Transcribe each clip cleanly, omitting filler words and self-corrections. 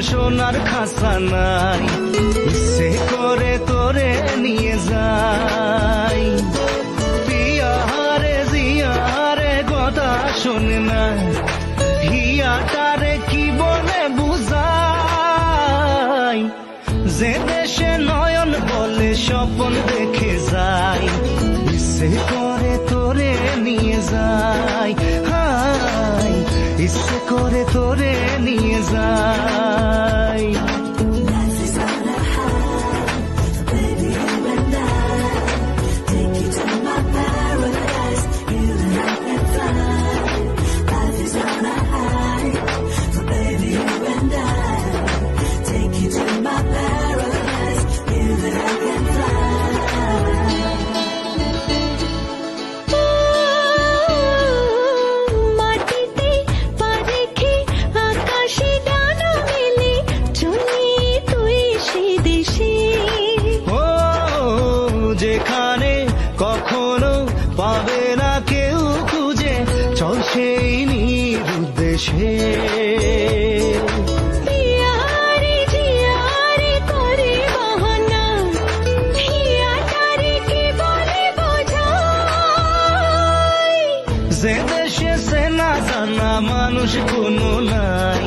সোনার খাসা নাই, ইচ্ছে করে তোরে নিয়ে যাই। পিয়ারে জিয়ারে কথা শোনে না, হিয়াটারে কি বলে বুঝাই। যে দেশে নয়ন বলে স্বপ্ন দেখে যাই, ইচ্ছে করে তোরে নিয়ে যাই। হাই ইচ্ছে করে তোরে নিয়ে যাই। যেখানে কখনো পাবে না কেউ খুঁজে, চল সেই নিরুদ্দেশে। যে দেশে সে না জানা মানুষ কোনো নাই,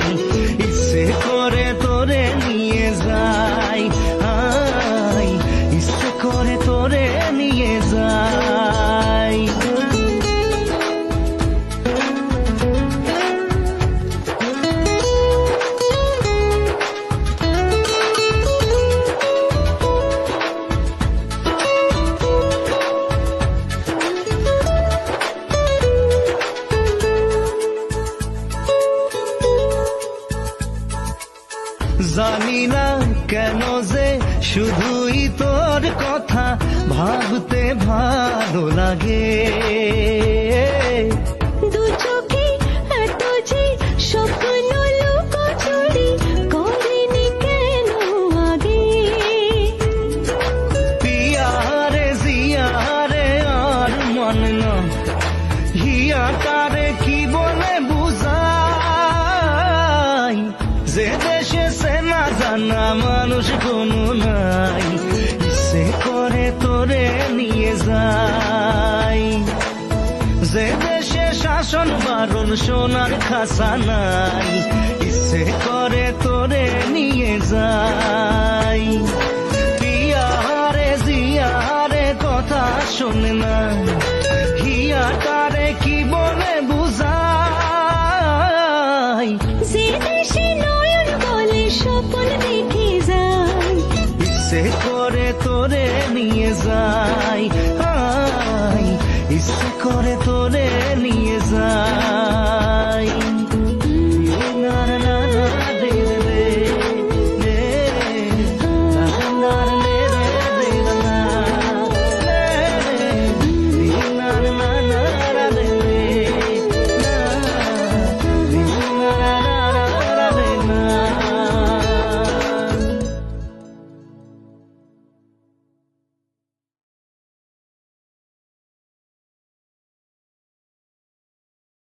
ইচ্ছে করে তোরে নিয়ে যাই। ইচ্ছে করে তোরে নিয়ে যাই। জানি না কেন যে শুধুই তোর কথা ভাবতে ভালো লাগে। দু চোখে এত যে স্বপ্ন লুকোচুরি করিনি কেন আগে। পিয়ারে জিয়ারে আর মন না, হিয়াটারে কি বলে বুঝাই। যে দেশে সে না জানা মানুষ কোনো নাই, ইচ্ছে করে তোরে নিয়ে যাই। যে দেশে শাসন বারণ সোনার খাসা নাই, ইচ্ছে করে তোরে নিয়ে যাই। পিয়ারে জিয়ারে কথা শোনে না, হিয়াটারে কি বলে বুঝাই। যে দেশে নয়ন বলে স্বপ্ন দেখে যাই, ইচ্ছে করে তোরে নিয়ে যাই।